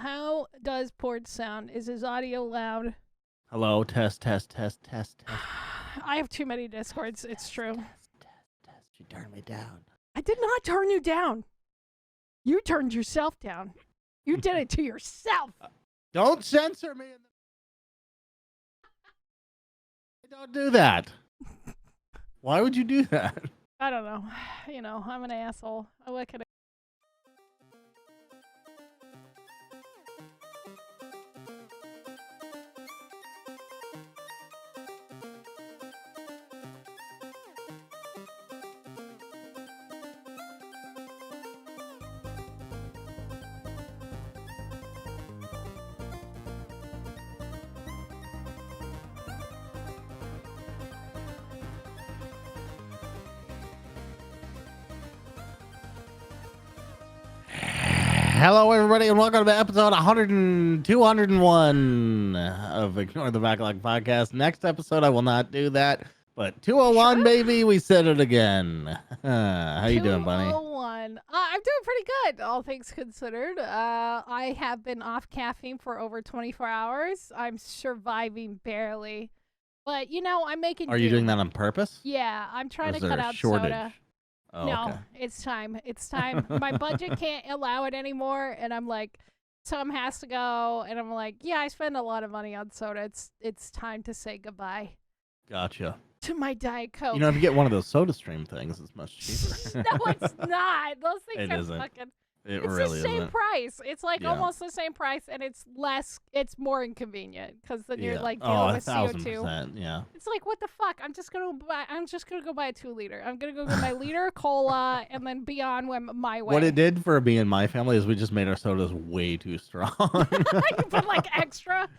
how does Portz sound? Is his audio loud? Hello, test. I have too many Discords. It's true. Test. You turned me down. I did not turn you down. You turned yourself down. You did it to yourself. Don't censor me. Don't do that. Why would you do that? I don't know. You know, I'm an asshole. What can I? Hello, everybody, and welcome to episode 201 of Ignore the Backlog podcast. Next episode, I will not do that, but 201, baby, we said it again. How you doing, Bunny? 201. I'm doing pretty good, all things considered. I have been off caffeine for over 24 hours. I'm surviving barely, but you know, I'm making. Are you doing that on purpose? Yeah, I'm trying to there cut a out shortage? soda. Oh, No, okay. it's time. It's time. My budget can't allow it anymore, and I'm like, some has to go, and I'm like, yeah, I spend a lot of money on soda. It's time to say goodbye Gotcha. to my Diet Coke. You know, if you get one of those soda stream things, it's much cheaper. No, it's not. Those things It are isn't. fucking. It It's really the same isn't. price. It's like Yeah. almost the same price, and it's less. It's more inconvenient because then you're like dealing oh, with CO2. 1,000%. Yeah. It's like, what the fuck? I'm just gonna go buy a 2-liter. I'm gonna go get my liter of cola and then be on my way. What it did for me and my family is we just made our sodas way too strong. You put like extra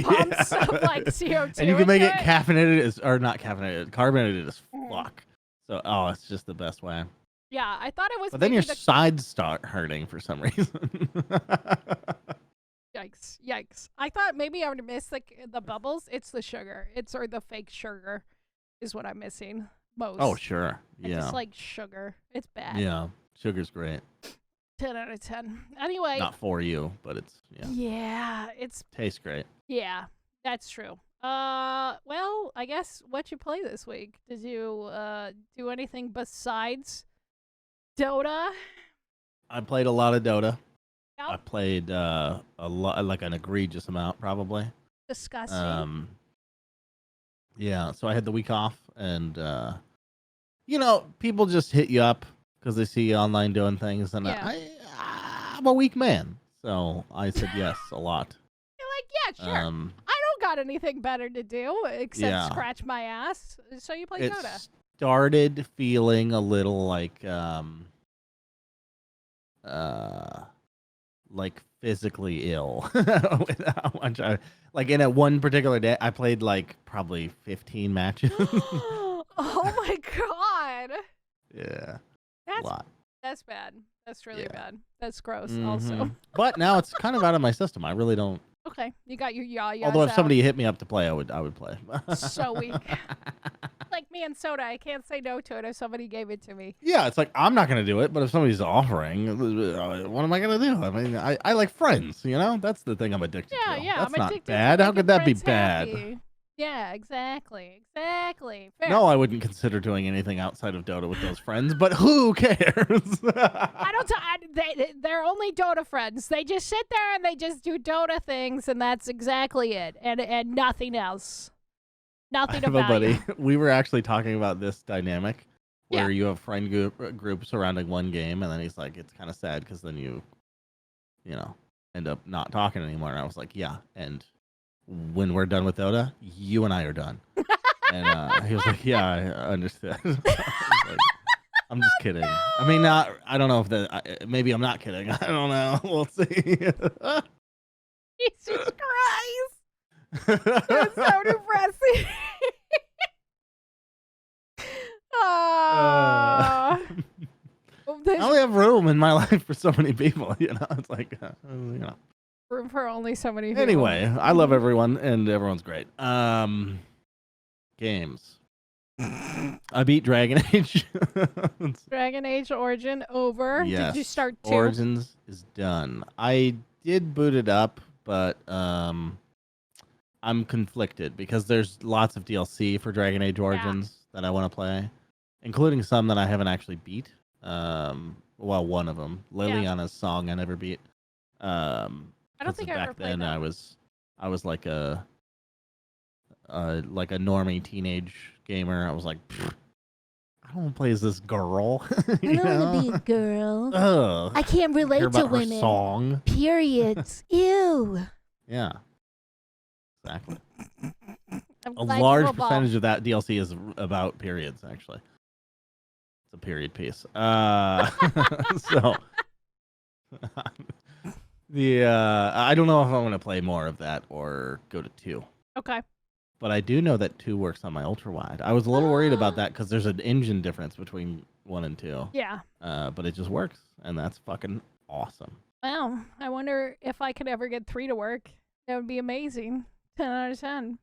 pumps of like CO2. And you can make it into caffeinated or not caffeinated, carbonated as Mhm. fuck. So, it's just the best way. Yeah, I thought it was. But then maybe your the sides start hurting for some reason. yikes. I thought maybe I would miss like the bubbles. It's the sugar. Or the fake sugar, is what I'm missing most. Oh, sure. I Yeah. just like sugar. It's bad. Yeah. Sugar's great. 10 out of 10. Anyway. Not for you, but it's, Yeah, it's. tastes great. Yeah, that's true. Well, I guess what you play this week? Did you do anything besides Dota? I played a lot of Dota. Yep. I played a lot, like an egregious amount, probably. Disgusting. Yeah, so I had the week off, and you know, people just hit you up because they see you online doing things, and Yeah. I'm a weak man, so I said yes a lot. You're like, yeah, sure. I don't got anything better to do except Yeah. scratch my ass. So you play It Dota. started feeling a little like physically ill. With how much like in a one particular day, I played like probably 15 matches. Oh my god. Yeah, a That's lot. that's bad. That's really Yeah. bad. That's gross also. Mhm. But now it's kind of out of my system. I really don't. Okay. You got your yas Although if out. somebody hit me up to play, I would play. So weak. Like me and soda, I can't say no to it if somebody gave it to me. Yeah, it's like I'm not gonna do it, but if somebody's offering, what am I gonna do? I mean, I like friends, you know. That's the thing I'm addicted Yeah, to. yeah. That's I'm not addicted bad. to How making could that be friends bad? happy. Yeah, exactly. Fair. No, I wouldn't consider doing anything outside of Dota with those friends, but who cares? They're only Dota friends. They just sit there and they just do Dota things, and that's exactly it. And nothing else. I Nothing have a about buddy. you. We were actually talking about this dynamic where Yeah. you have friend group surrounding one game, and then he's like, it's kind of sad because then you know, end up not talking anymore. And I was like, yeah, and when we're done with Dota, you and I are done. And he was like, yeah, I understand. I was like, I'm just kidding. No. I mean, I don't know if that. Maybe I'm not kidding. I don't know. We'll see. Jesus Christ. That's so depressing. I only have room in my life for so many people. You know, it's like, you know. Room for only so many people. Anyway, I love everyone, and everyone's great. Games. I beat Dragon Age. Dragon Age Origin over. Yes. Did you start 2? Origins is done. I did boot it up, but I'm conflicted because there's lots of DLC for Dragon Age Origins that I want to play, including some that I haven't actually beat. Well, one of them, Liliana's Song, I never beat. I don't think I ever back played then that. I was like a normie teenage gamer. I was like, I don't want to play as this girl. I don't want to be a girl. Ugh. I can't relate to women. Song. Periods. Ew. Yeah. Exactly. I'm A glad large you evolved. percentage of that DLC is about periods, actually. It's a period piece. So I don't know if I'm going to play more of that or go to 2. Okay. But I do know that 2 works on my ultra wide. I was a little worried about that because there's an engine difference between 1 and 2. Yeah. But it just works, and that's fucking awesome. Well, I wonder if I could ever get 3 to work. That would be amazing. 10 out of 10.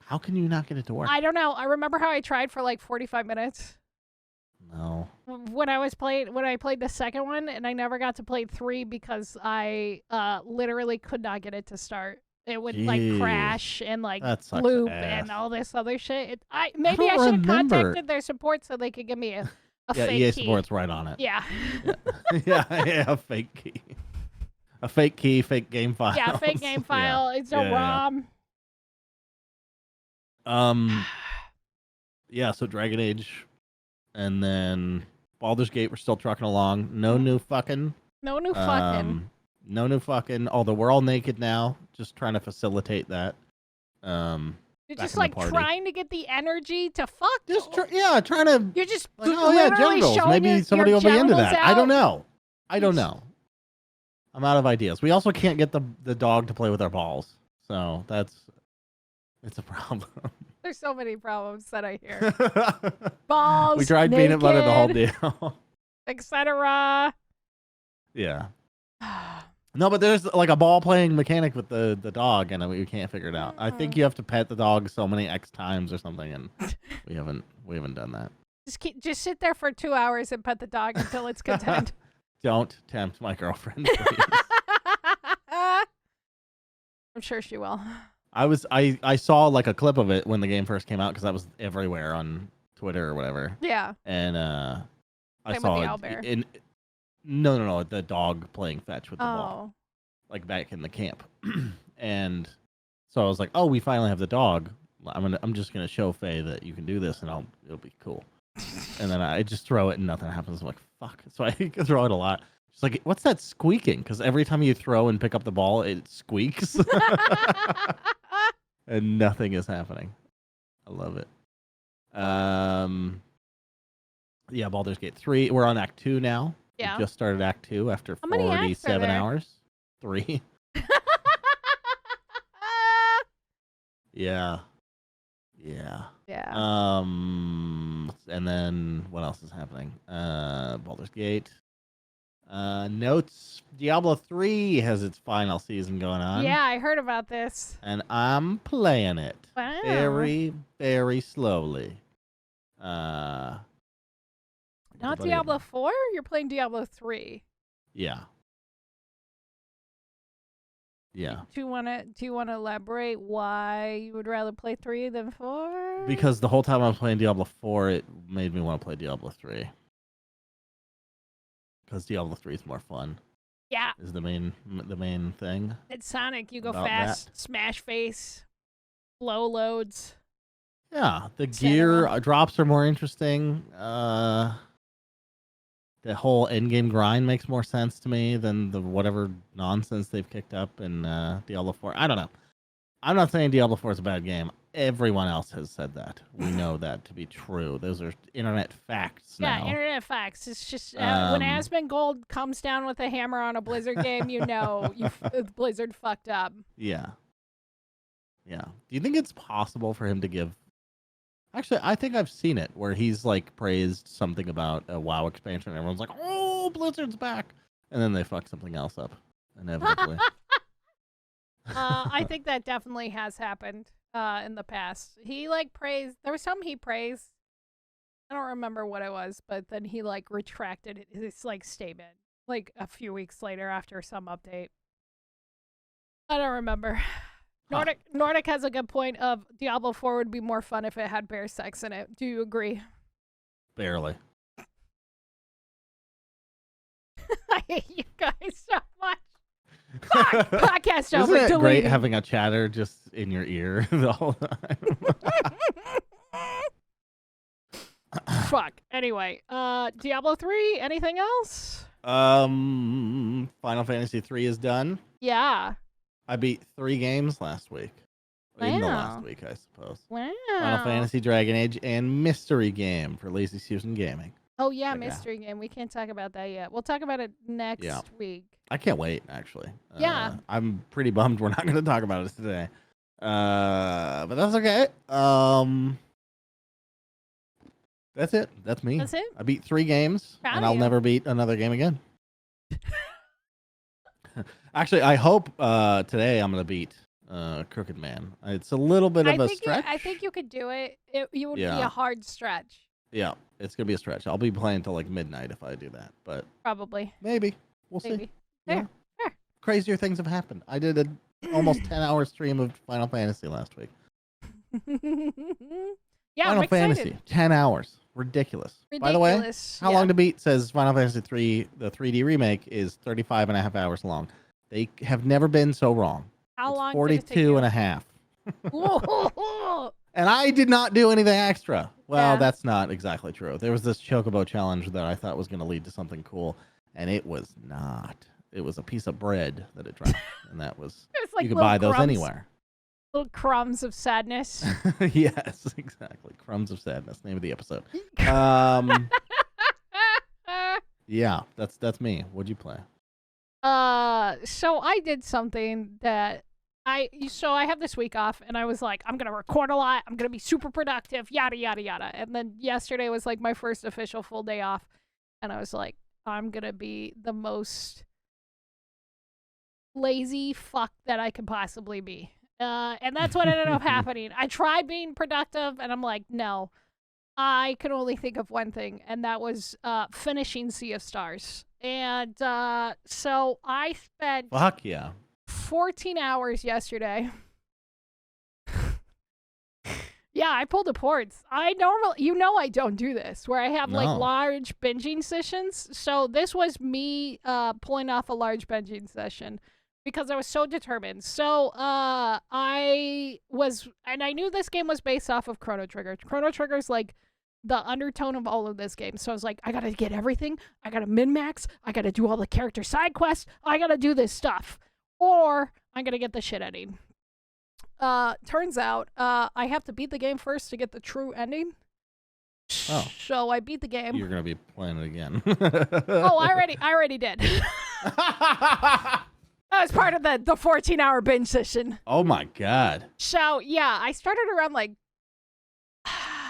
How can you not get it to work? I don't know. I remember how I tried for like 45 minutes. No. When I played the second one, and I never got to play 3 because I literally could not get it to start. It would like crash and like loop and all this other shit. Maybe I should have contacted their support so they could give me a fake EA key. support's right on it. Yeah. Yeah, fake key. A fake key, fake game file. Yeah, fake game file. It's a ROM. Yeah, so Dragon Age, and then Baldur's Gate, we're still trucking along. No new fucking. No new fucking. No new fucking. Although we're all naked now, just trying to facilitate that. You're just like trying to get the energy to fuck. Just trying to. You're just like, oh yeah, genitals. Maybe somebody will be into that. Out. I don't know. I'm out of ideas. We also can't get the dog to play with our balls, so it's a problem. There's so many problems that I hear. Balls. We tried naked, peanut butter the whole deal, etc. Yeah. No, but there's like a ball playing mechanic with the dog, and we can't figure it out. I think you have to pet the dog so many X times or something, and we haven't done that. Just sit there for 2 hours and pet the dog until it's content. Don't tempt my girlfriend, please. I'm sure she will. I saw like a clip of it when the game first came out because that was everywhere on Twitter or whatever. Yeah. And I saw it. No, the dog playing fetch with the ball, like back in the camp. And so I was like, oh, we finally have the dog. I'm just gonna show Faye that you can do this, and it'll be cool. And then I just throw it and nothing happens. I'm like, fuck. So I throw it a lot. She's like, what's that squeaking? Because every time you throw and pick up the ball, it squeaks. And nothing is happening. I love it. Yeah, Baldur's Gate 3. We're on Act 2 now. Yeah. We just started Act 2 after 47 hours. 3. Yeah. And then what else is happening? Baldur's Gate. Notes. Diablo 3 has its final season going on. Yeah, I heard about this. And I'm playing it. Wow. Very, very slowly. Not Diablo 4? You're playing Diablo 3. Yeah. Do you want to elaborate why you would rather play 3 than 4? Because the whole time I was playing Diablo 4, it made me want to play Diablo 3. Because Diablo 3 is more fun. Yeah. Is the main thing. It's Sonic. You go fast, smash face, low loads. Yeah, the gear drops are more interesting. The whole endgame grind makes more sense to me than the whatever nonsense they've kicked up in Diablo 4. I don't know. I'm not saying Diablo 4 is a bad game. Everyone else has said that. We know that to be true. Those are internet facts now. Yeah, internet facts. It's just when Asmongold comes down with a hammer on a Blizzard game, you know Blizzard fucked up. Yeah. Do you think it's possible for him to give... Actually, I think I've seen it where he's like praised something about a WoW expansion and everyone's like, oh, Blizzard's back. And then they fuck something else up, inevitably. I think that definitely has happened in the past. He like praised... There was something he praised. I don't remember what it was, but then he like retracted his like statement like a few weeks later after some update. I don't remember. Nordic has a good point of Diablo 4 would be more fun if it had bear sex in it. Do you agree? Barely. I hate you guys so much. Fuck! Podcast over. Isn't it Deleted. great having a chatter just in your ear the whole time? Fuck. Anyway, Diablo 3, anything else? Final Fantasy 3 is done. Yeah. I beat 3 games last week. Wow. In the last week, I suppose. Wow. Final Fantasy, Dragon Age, and Mystery Game for Lazy Susan Gaming. Oh, yeah, Mystery Game. We can't talk about that yet. We'll talk about it next week. I can't wait, actually. Yeah. I'm pretty bummed we're not going to talk about it today. But that's okay. That's it. That's me. That's it? I beat 3 games, and I'll never beat another game again. Actually, I hope today I'm going to beat Crooked Man. It's a little bit of a stretch. I think you could do it. It would be a hard stretch. Yeah, it's going to be a stretch. I'll be playing till like midnight if I do that, but probably. Maybe. We'll see. Fair. Crazier things have happened. I did an almost 10-hour stream of Final Fantasy last week. Yeah, Final I'm Fantasy, 10 hours. Ridiculous. By the way, How Long to Beat says Final Fantasy 3, the 3D remake, is 35 and a half hours long. They have never been so wrong. How long? 42 and a half. And I did not do anything extra. Well, that's not exactly true. There was this Chocobo challenge that I thought was going to lead to something cool, and it was not. It was a piece of bread that it dropped, and that was, like you could buy those anywhere. Little crumbs of sadness. Yes, exactly. Crumbs of Sadness, name of the episode. Yeah, that's me. What'd you play? So I did something that I have this week off, and I was like, I'm gonna record a lot. I'm gonna be super productive. Yada yada yada. And then yesterday was like my first official full day off, and I was like, I'm gonna be the most lazy fuck that I could possibly be. And that's what ended up happening. I tried being productive, and I'm like, no, I can only think of one thing, and that was finishing Sea of Stars. And so I spent 14 hours yesterday. Yeah, I pulled a Portz. I don't do this, where I have like large binging sessions. So this was me pulling off a large binging session because I was so determined. So I knew this game was based off of Chrono Trigger. Chrono Trigger's like the undertone of all of this game. So I was like, I gotta get everything. I gotta min-max. I gotta do all the character side quests. I gotta do this stuff. Or I'm gonna get the shit ending. Turns out, I have to beat the game first to get the true ending. Oh. So I beat the game. You're gonna be playing it again. Oh, I already did. That was part of the 14-hour binge session. Oh my god. So yeah, I started around like.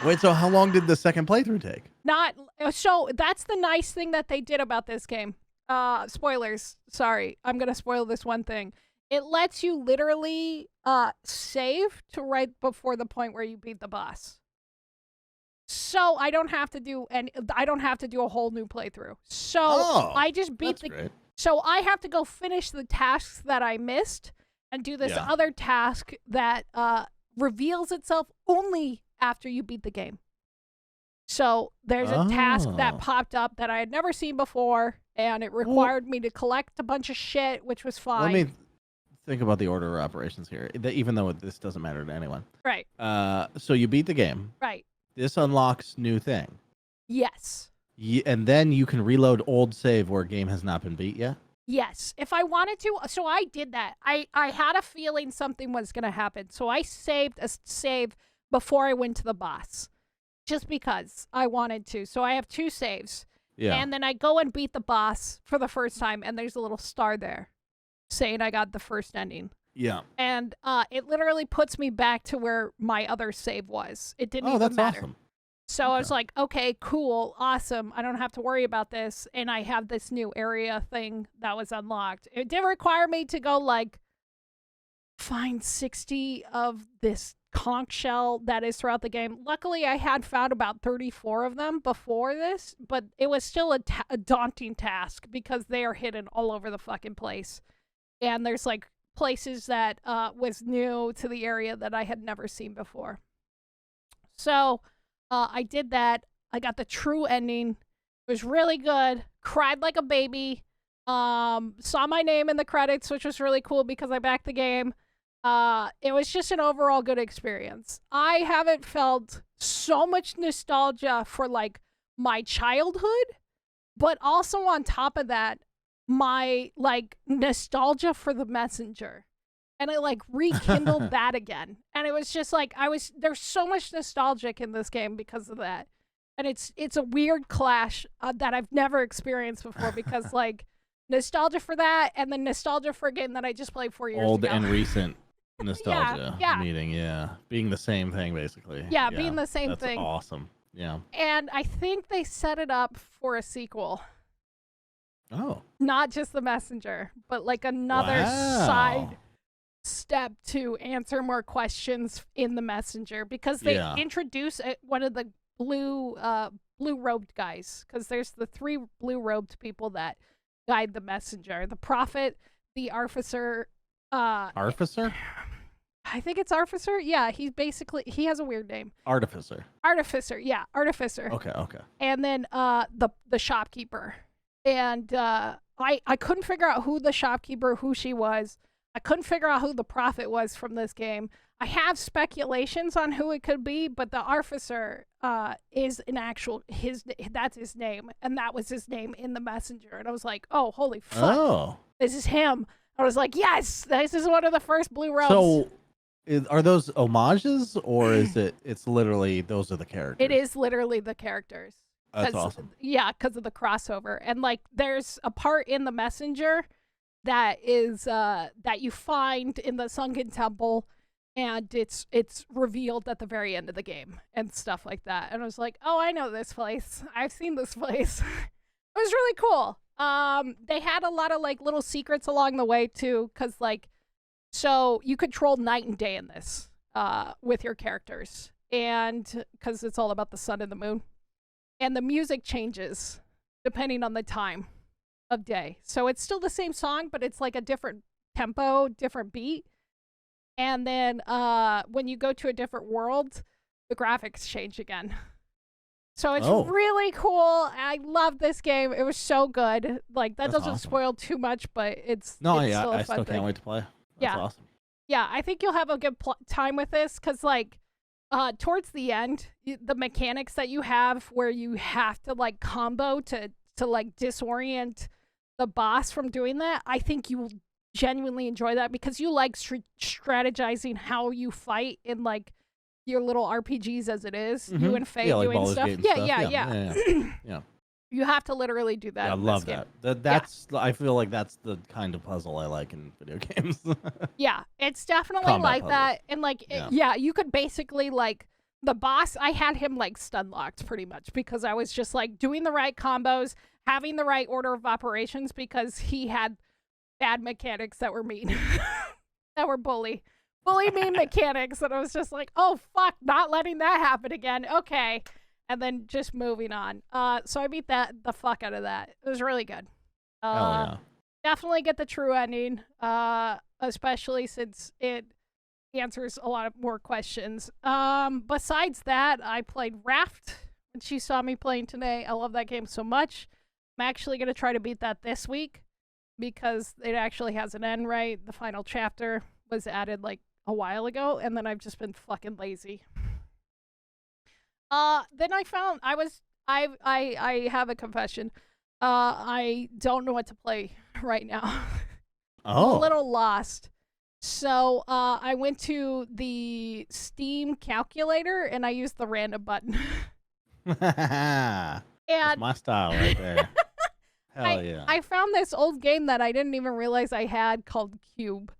Wait, so how long did the second playthrough take? So that's the nice thing that they did about this game. Spoilers. Sorry, I'm gonna spoil this one thing. It lets you literally save to right before the point where you beat the boss. So I don't have to do a whole new playthrough. So I just beat the. Great. So I have to go finish the tasks that I missed and do this other task that reveals itself only after you beat the game. So there's a task that popped up that I had never seen before, and it required me to collect a bunch of shit, which was fine. Let me think about the order of operations here, even though this doesn't matter to anyone. Right. So you beat the game. Right. This unlocks new thing. Yes. And then you can reload old save where a game has not been beat yet? Yes, if I wanted to. So I did that. I had a feeling something was going to happen. So I saved a save before I went to the boss. Just because I wanted to. So I have 2 saves. Yeah. And then I go and beat the boss for the first time, and there's a little star there saying I got the first ending. Yeah. And it literally puts me back to where my other save was. It didn't even matter. Awesome. So I was like, okay, cool, awesome. I don't have to worry about this. And I have this new area thing that was unlocked. It did require me to go, like, find 60 of this conch shell that is throughout the game. Luckily, I had found about 34 of them before this, but it was still a daunting task because they are hidden all over the fucking place. And there's, like, places that was new to the area that I had never seen before. So I did that. I got the true ending. It was really good. Cried like a baby. Saw my name in the credits, which was really cool because I backed the game. It was just an overall good experience. I haven't felt so much nostalgia for like my childhood, but also on top of that, my like nostalgia for the Messenger. And it like rekindled that again. And it was just like there's so much nostalgic in this game because of that. And it's a weird clash that I've never experienced before because like nostalgia for that and then nostalgia for a game that I just played 4 years ago. Old and recent nostalgia meeting, being the same thing basically. Yeah, being the same that's thing. Awesome. Yeah. And I think they set it up for a sequel. Oh. Not just the Messenger, but like another side step to answer more questions in the Messenger because they introduce one of the blue robed guys because there's the 3 blue robed people that guide the Messenger: the Prophet, the Artificer. Artificer? I think it's Artificer. Yeah, he has a weird name. Artificer. Yeah, Artificer. Okay. And then the shopkeeper. And I couldn't figure out who the shopkeeper, who she was. I couldn't figure out who the Prophet was from this game. I have speculations on who it could be, but the Artificer is an actual that's his name, and that was his name in the Messenger. And I was like, oh, holy fuck, this is him. I was like, yes, this is one of the first blue robes. So, are those homages, or is it's literally those are the characters? It is literally the characters. That's awesome. Yeah, because of the crossover, and like, there's a part in the Messenger that is that you find in the Sunken Temple. And it's revealed at the very end of the game and stuff like that. And I was like, oh, I know this place. I've seen this place. It was really cool. They had a lot of like little secrets along the way too, because like, so you control night and day in this with your characters, and because it's all about the sun and the moon, and the music changes depending on the time of day. So it's still the same song, but it's like a different tempo, different beat. And then when you go to a different world, the graphics change again. So it's really cool. I love this game. It was so good. Like, that doesn't spoil too much, but it's still a fun I still can't wait to play. That's awesome. Yeah, I think you'll have a good time with this because, like, towards the end, the mechanics that you have where you have to, like, combo to like, disorient the boss from doing that, I think you will genuinely enjoy that because you like strategizing how you fight in like your little RPGs as it is. You and Faye doing stuff. Yeah. You have to literally do that. I love that. That's I feel like that's the kind of puzzle I like in video games. Yeah, it's definitely like that. And like, you could basically like the boss. I had him like stun locked pretty much because I was just like doing the right combos, having the right order of operations because he had bad mechanics that were mean, that were bully mean mechanics. And I was just like, oh, fuck, not letting that happen again. Okay. And then just moving on. So I beat the fuck out of that. It was really good. Definitely get the true ending, especially since it answers a lot of more questions. Besides that, I played Raft, which you saw me playing today. I love that game so much. I'm actually going to try to beat that this week, because it actually has an end, right? The final chapter was added like a while ago, and then I've just been fucking lazy. Then I found I have a confession. I don't know what to play right now. I'm a little lost. So I went to the Steam calculator and I used the random button. That's my style right there. Hell yeah. I found this old game that I didn't even realize I had called Cube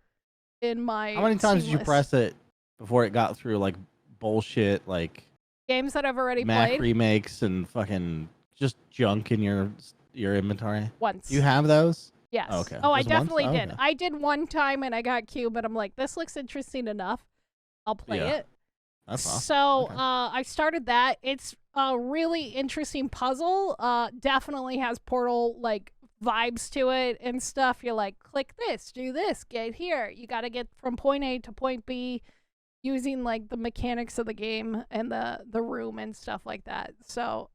in my How many times did you press it before it got through like bullshit like games that I've already Mac played? remakes and fucking just junk in your inventory? Once. You have those? Yes. Oh, okay. Oh, I definitely once? did. Okay. I did one time and I got Cube, and I'm like, this looks interesting enough. I'll play it. That's awesome. So okay. I started that. It's a really interesting puzzle. Definitely has Portal like vibes to it and stuff. You're like, click this, do this, get here. You got to get from point A to point B using like the mechanics of the game and the room and stuff like that. So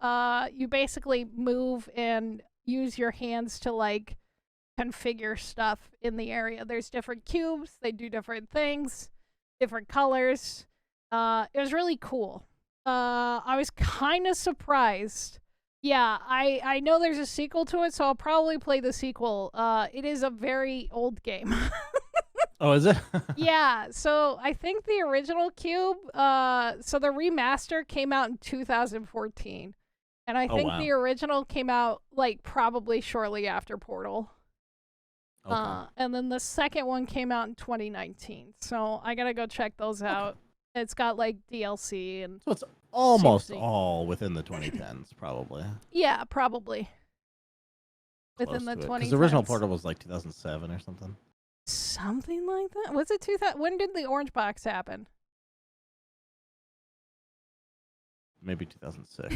you basically move and use your hands to like configure stuff in the area. There's different cubes, they do different things, different colors. It was really cool. I was kind of surprised. Yeah, I know there's a sequel to it, so I'll probably play the sequel. It is a very old game. Oh, is it? Yeah, so I think the original Cube, so the remaster came out in 2014. And I think the original came out, like, probably shortly after Portal. Okay. And then the second one came out in 2019. So I gotta go check those out. It's got, like, DLC and... So it's almost all within the 2010s, probably. Yeah, probably. Within the 2010s. Because the original Portal was, like, 2007 or something. Something like that? Was it 2000? When did the Orange Box happen? Maybe 2006.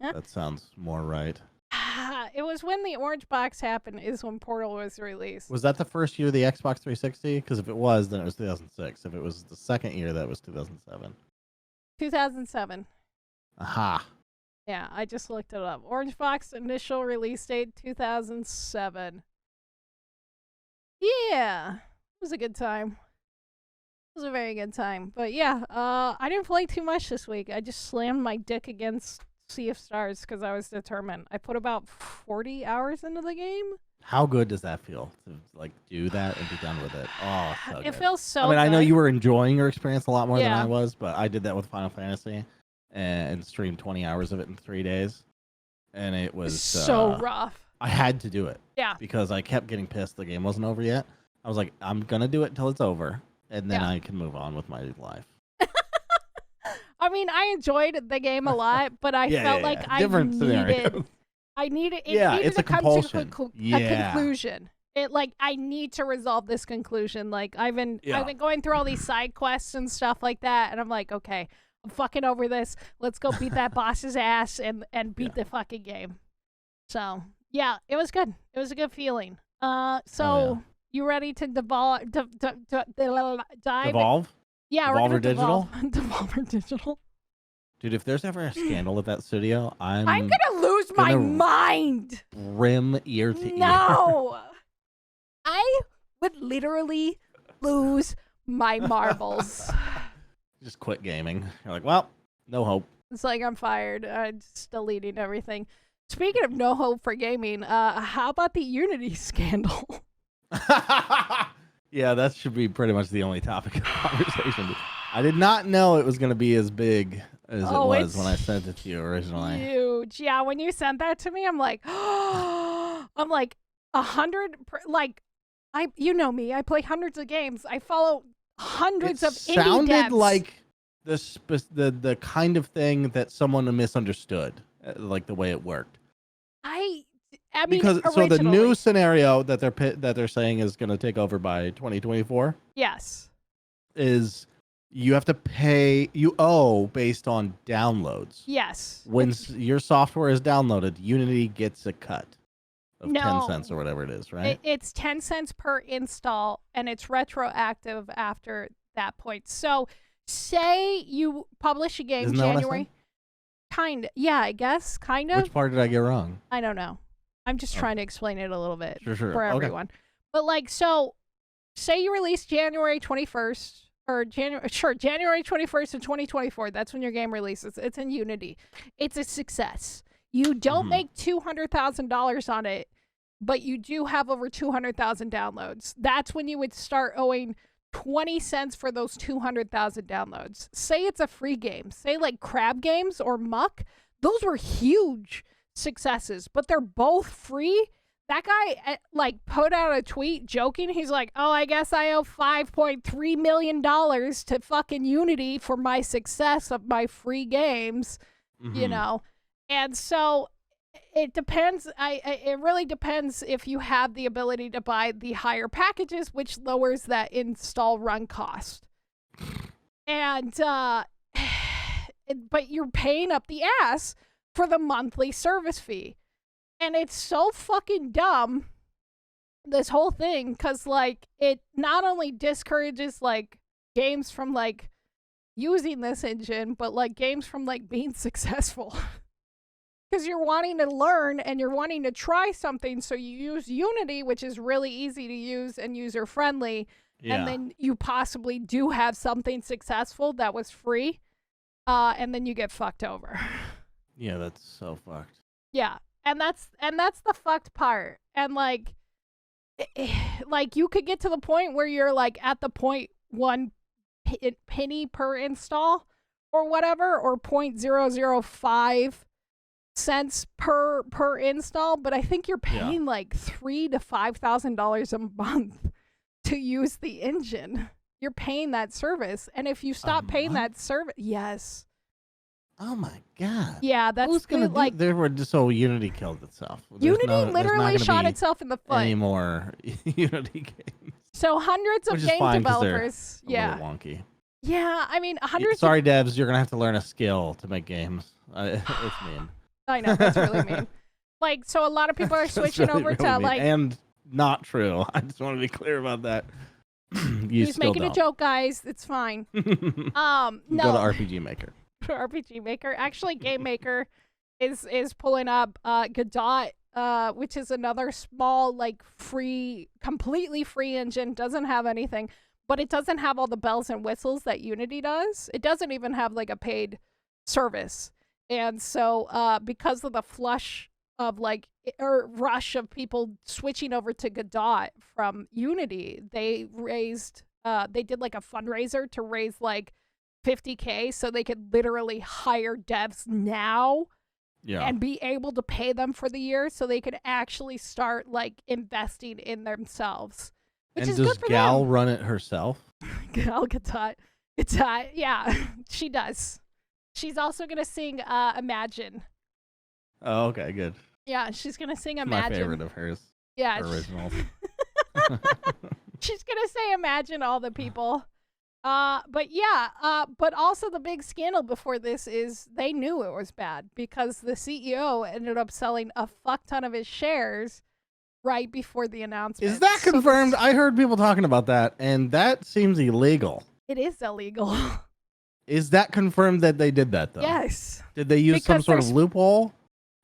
That sounds more right. It was when the Orange Box happened is when Portal was released. Was that the first year of the Xbox 360? Because if it was, then it was 2006. If it was the second year, that was 2007. 2007. Aha. Yeah, I just looked it up. Orange Box initial release date 2007. Yeah, it was a good time. It was a very good time. But yeah, I didn't play too much this week. I just slammed my dick against Sea of Stars because I was determined. I put about 40 hours into the game. How good does that feel to like do that and be done with it? Oh, so good. It feels so I mean, good. I know you were enjoying your experience a lot more than I was, but I did that with Final Fantasy and streamed 20 hours of it in 3 days. And it was so rough. I had to do it. Yeah. Because I kept getting pissed the game wasn't over yet. I was like, I'm going to do it until it's over, and then I can move on with my life. I mean, I enjoyed the game a lot, but I felt like I needed it's to a come compulsion. to a conclusion. I need to resolve this conclusion. Like, I've been going through all these side quests and stuff like that, and I'm like, okay, I'm fucking over this. Let's go beat that boss's ass and beat the fucking game. So... yeah, it was good. It was a good feeling. You ready to dive? Devolve? Yeah, Devolve or Digital? Devolve or Digital. Dude, if there's ever a scandal at that studio, I'm gonna lose my mind. Brim ear to ear. No, I would literally lose my marbles. Just quit gaming. You're like, well, no hope. It's like I'm fired. I'm just deleting everything. Speaking of no hope for gaming, how about the Unity scandal? Yeah, that should be pretty much the only topic of conversation. I did not know it was going to be as big as it was when I sent it to you originally. Huge. Yeah, when you sent that to me, I'm like, I'm like 100. You know me. I play hundreds of games. I follow hundreds of indie devs. It sounded like the kind of thing that someone misunderstood. Like the way it worked. I mean, because so the new scenario that they're saying is going to take over by 2024. Yes, is you have to pay. You owe based on downloads. Yes. When your software is downloaded, Unity gets a cut of 10 cents or whatever it is, right? It's 10 cents per install, and it's retroactive after that point. So, say you publish a game January. Kind of. Yeah, I guess. Kind of. Which part did I get wrong? I don't know. I'm just trying to explain it a little bit for everyone. But so say you release January 21st or January 21st of 2024. That's when your game releases. It's in Unity. It's a success. You don't make $200,000 on it, but you do have over 200,000 downloads. That's when you would start owing 20 cents for those 200,000 downloads. Say it's a free game. Say like Crab Games or Muck. Those were huge successes, but they're both free. That guy put out a tweet joking. He's like, oh, I guess I owe $5.3 million to fucking Unity for my success of my free games, you know? And so it depends. It really depends if you have the ability to buy the higher packages, which lowers that install run cost. And but you're paying up the ass for the monthly service fee. And it's so fucking dumb, this whole thing, because, like, it not only discourages, like, games from, like, using this engine, but, like, games from, like, being successful. Because you're wanting to learn and you're wanting to try something, so you use Unity, which is really easy to use and user-friendly, and then you possibly do have something successful that was free, and then you get fucked over. Yeah, that's so fucked. Yeah, and that's the fucked part. And, like you could get to the point where you're, like, at the 0.1 penny per install or whatever, or 0.005 cents per install, but I think you're paying like $3,000 to $5,000 a month to use the engine. You're paying that service, and if you stop paying that service, yes. Oh my god. Yeah, that's who's gonna like. There were just so Unity killed itself. Unity literally shot itself in the foot. Any more Unity games? So hundreds of game developers. A little wonky. Yeah, I mean hundreds. Sorry, devs, you're gonna have to learn a skill to make games. It's mean. I know, that's really mean. Like, so a lot of people are switching over to mean. like. And not true. I just want to be clear about that. He's making a joke, guys. It's fine. No. Go to RPG Maker. RPG Maker. Actually, Game Maker is pulling up Godot, which is another small, like, free, completely free engine. Doesn't have anything, but it doesn't have all the bells and whistles that Unity does. It doesn't even have, like, a paid service. And so because of the flush of, like, or rush of people switching over to Godot from Unity, they did, like, a fundraiser to raise, like, $50K so they could literally hire devs now and be able to pay them for the year so they could actually start, like, investing in themselves. Which is good for them. And does Gal run it herself? Gal Gadot. Yeah, she does. She's also going to sing Imagine. Oh, okay, good. Yeah, she's going to sing It's Imagine. my favorite of hers. Yeah. Originals. She's going to say Imagine all the people. But yeah, but also the big scandal before this is they knew it was bad because the CEO ended up selling a fuck ton of his shares right before the announcement. Is that confirmed? I heard people talking about that, and that seems illegal. It is illegal. Is that confirmed that they did that, though? Yes. Did they use some sort of loophole?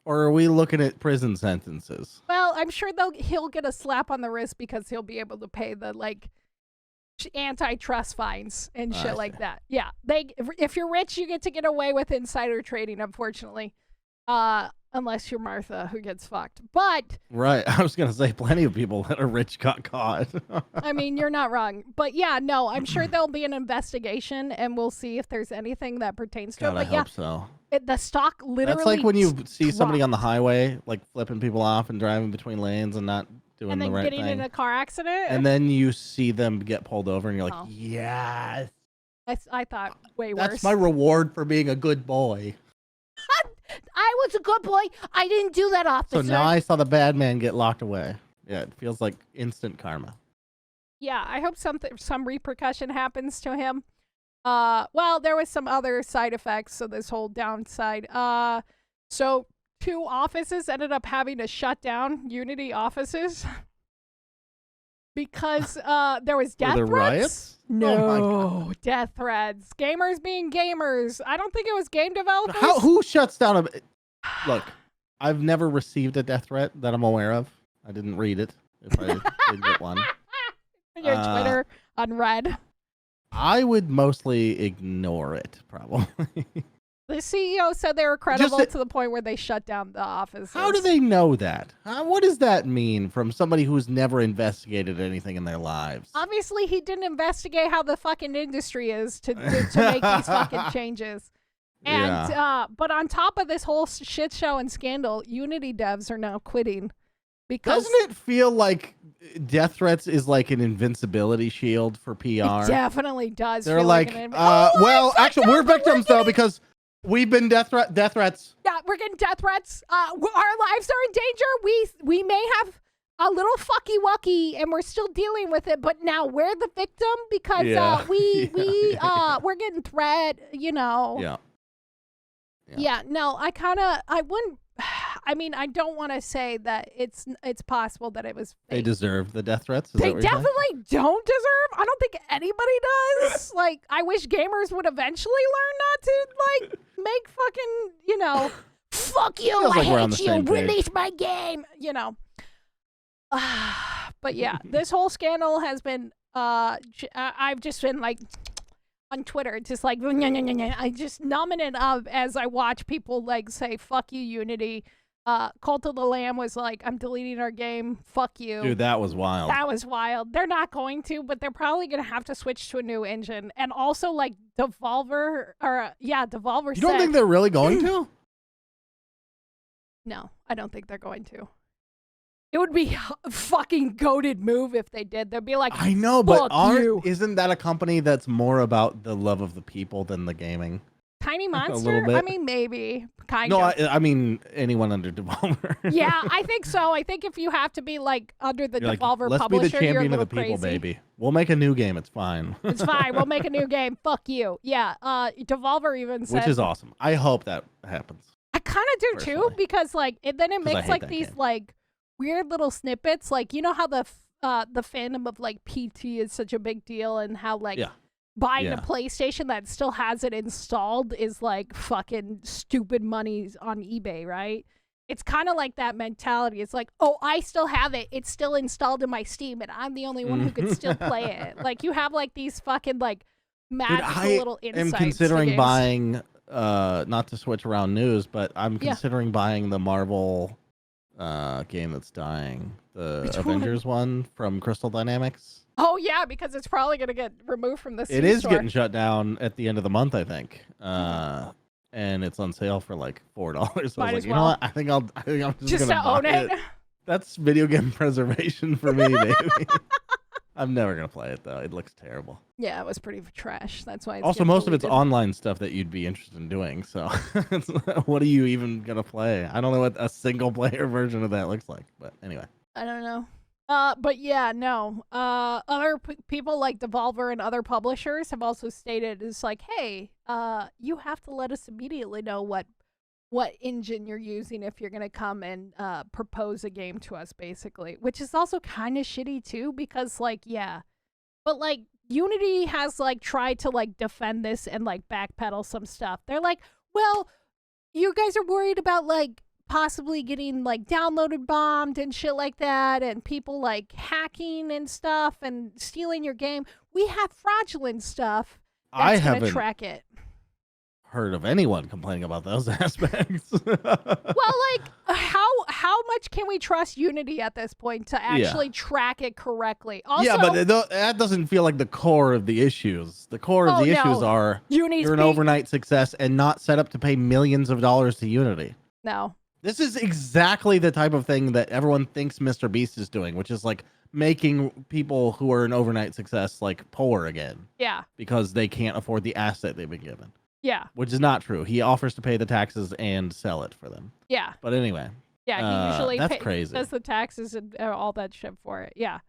Or are we looking at prison sentences? Well, I'm sure he'll get a slap on the wrist because he'll be able to pay the, like, antitrust fines and shit like that. Yeah. If you're rich, you get away with insider trading, unfortunately. Unless you're Martha, who gets fucked. But right, I was gonna say plenty of people that are rich got caught. I mean, you're not wrong. But yeah, no, I'm sure there'll be an investigation, and we'll see if there's anything that pertains to it. But I hope so. The stock literally. That's like when you see somebody on the highway, like flipping people off and driving between lanes and not doing the right thing, and then getting in a car accident, and then you see them get pulled over, and you're like, yes. I thought way worse. That's my reward for being a good boy. I was a good boy. I didn't do that, officer. So now I saw the bad man get locked away. Yeah, it feels like instant karma. Yeah, I hope some repercussion happens to him. Well, there was some other side effects, so this whole downside. So 2 offices ended up having to shut down Unity offices because there was death threats. Riots? No, death threats. Gamers being gamers. I don't think it was game developers. Who shuts down Look, I've never received a death threat that I'm aware of. I didn't read it if I did get one. Your Twitter unread. I would mostly ignore it, probably. The CEO said they were credible to the point where they shut down the office. How do they know that? What does that mean from somebody who's never investigated anything in their lives? Obviously, he didn't investigate how the fucking industry is to make these fucking changes. And but on top of this whole shit show and scandal, Unity devs are now quitting because doesn't it feel like death threats is like an invincibility shield for PR? It definitely does. They're like, well, actually, we're victims though because we've been death threats. Yeah, we're getting death threats. Our lives are in danger. We may have a little fucky wucky, and we're still dealing with it. But now we're the victim because we're getting threat. You know. Yeah. Yeah. No, I I mean, I don't want to say that it's possible that it was fake. They deserve the death threats? They definitely don't deserve. I don't think anybody does. Like, I wish gamers would eventually learn not to, like, make fucking, you know, fuck you, I hate you, release my game, you know. But yeah, this whole scandal has been, I've just been, like, on Twitter, just like, I just numbing it up as I watch people, like, say, fuck you, Unity. Cult of the Lamb was like, I'm deleting our game, fuck you. Dude, that was wild. That was wild. They're not going to, but they're probably going to have to switch to a new engine. And also, like, Devolver You don't think they're really going to? No, I don't think they're going to. It would be a fucking goated move if they did. They'd be like, I know, but isn't that a company that's more about the love of the people than the gaming? Tiny Monster? I mean, maybe. Kind of. No, I mean, anyone under Devolver. Yeah, I think so. I think if you have to be, like, under the Devolver Let's publisher, be the champion you're a little of the people, crazy. baby. We'll make a new game. It's fine. It's fine. We'll make a new game. Fuck you. Yeah, Devolver even said... Which is awesome. I hope that happens. I kind of do, too, because, like, then it makes, like, these, like, weird little snippets. Like, you know how the fandom of, like, PT is such a big deal and how, like... Yeah. Buying a PlayStation that still has it installed is like fucking stupid money on eBay, right? It's kind of like that mentality. It's like, oh, I still have it. It's still installed in my Steam, and I'm the only one who can still play it. Like, you have like these fucking like magical little insights. I'm considering buying, not to switch around news, but I'm considering buying the Marvel game that's dying, the Avengers one from Crystal Dynamics. Oh, yeah, because it's probably going to get removed from the It is getting shut down at the end of the month, I think. And it's on sale for like $4. So I was like, you know what? I think I'm just going to own it. That's video game preservation for me, baby. I'm never going to play it, though. It looks terrible. Yeah, it was pretty trash. That's why it's also, most of it's online stuff that you'd be interested in doing. So what are you even going to play? I don't know what a single-player version of that looks like. But anyway. I don't know. But yeah, no. Other people like Devolver and other publishers have also stated it's like, hey, you have to let us immediately know what engine you're using if you're gonna come and propose a game to us, basically. Which is also kind of shitty too, because like, yeah, but like Unity has like tried to like defend this and like backpedal some stuff. They're like, well, you guys are worried about like possibly getting like downloaded bombed and shit like that, and people like hacking and stuff and stealing your game. We have fraudulent stuff that's gonna track it. Heard of anyone complaining about those aspects. Well, like how much can we trust Unity at this point to actually track it correctly? Also, yeah, but that doesn't feel like the core of the issues. The core of the issues are you're an overnight success and not set up to pay millions of dollars to Unity. No. This is exactly the type of thing that everyone thinks Mr. Beast is doing, which is like making people who are an overnight success like poor again. Yeah. Because they can't afford the asset they've been given. Yeah. Which is not true. He offers to pay the taxes and sell it for them. Yeah. But anyway. Yeah, he usually crazy. Does the taxes and all that shit for it. Yeah.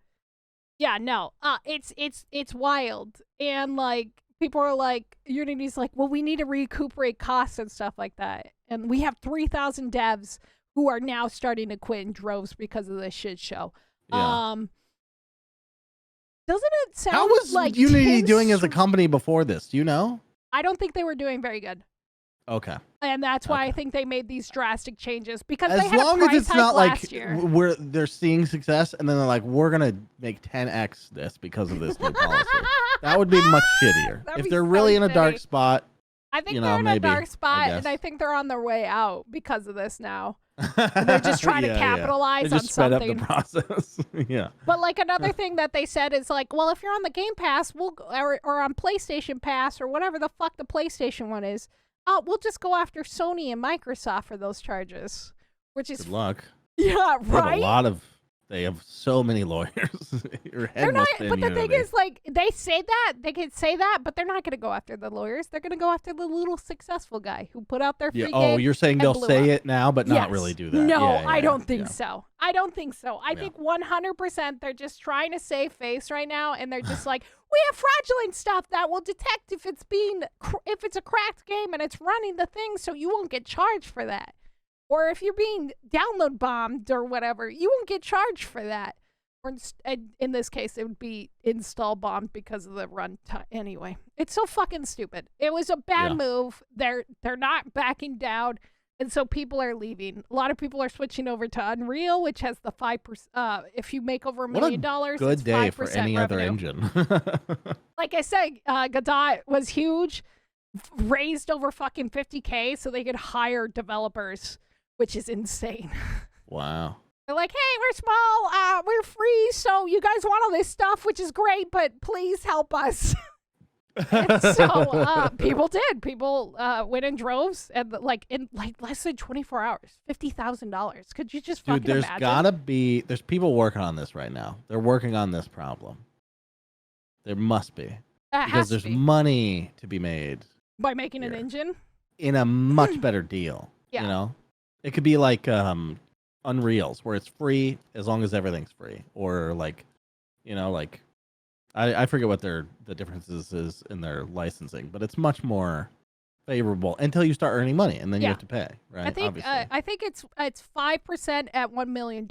Yeah, no. It's wild. And like people are like, Unity's like, well, we need to recuperate costs and stuff like that. And we have 3,000 devs who are now starting to quit in droves because of this shit show. Yeah. Doesn't it sound How was like Unity doing as a company before this? Do you know? I don't think they were doing very good. Okay. And that's why I think they made these drastic changes, because as they had long a price as it's hike not last like year. They're seeing success and then they're like, we're gonna make 10x this because of this new policy. That would be much shittier. If they're really in a dark spot. I think they're in a dark spot, and I think they're on their way out because of this now. They're just trying to capitalize on something. Sped up the process. Yeah. But like another thing that they said is like, well, if you're on the Game Pass, or on PlayStation Pass or whatever the fuck the PlayStation one is, we'll just go after Sony and Microsoft for those charges. Which is good luck. Yeah, right. They have so many lawyers. They're not, but the thing is, like, they say that, they can say that, but they're not going to go after the lawyers. They're going to go after the little successful guy who put out their free game. Oh, you're saying they'll say it now, but not really do that. No, I don't think so. I don't think so. I think 100% they're just trying to save face right now, and they're just like, we have fraudulent stuff that will detect if it's a cracked game and it's running the thing, so you won't get charged for that. Or if you're being download bombed or whatever, you won't get charged for that. Or in this case, it would be install bombed because of the runtime. Anyway, it's so fucking stupid. It was a bad move. They're not backing down. And so people are leaving. A lot of people are switching over to Unreal, which has the 5%. If you make over $1 million, good day for any revenue. Other engine. Like I said, Godot was huge, raised over fucking 50K so they could hire developers, which is insane. Wow. They're like, hey, we're small, we're free, so you guys want all this stuff, which is great, but please help us. So people did. People went in droves and in less than 24 hours, $50,000. Could you just fucking imagine? There's people working on this right now. They're working on this problem. There must be. Because there's money to be made. By making an engine? In a much better deal. Yeah. You know? It could be like Unreal's, where it's free as long as everything's free. Or I forget what the differences is in their licensing, but it's much more favorable until you start earning money, and then you have to pay, right? I think it's 5% at $1 million.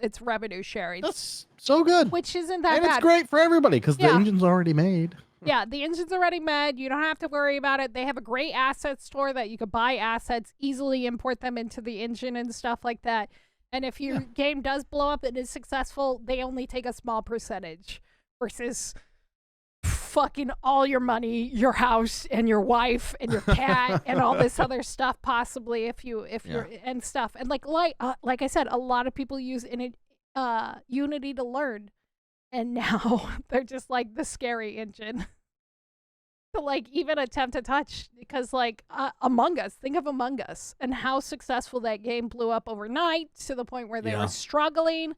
It's revenue sharing. That's so good. Which isn't that bad. And it's great for everybody because the engine's already made. Yeah, the engine's already made. You don't have to worry about it. They have a great asset store that you could buy assets, easily import them into the engine and stuff like that. And if your game does blow up and is successful, they only take a small percentage. Versus fucking all your money, your house, and your wife, and your cat, and all this other stuff. Possibly, if you're and stuff, and like I said, a lot of people use Unity to learn, and now they're just like the scary engine to even attempt to touch. Because Among Us, think of Among Us and how successful that game blew up overnight to the point where they were struggling.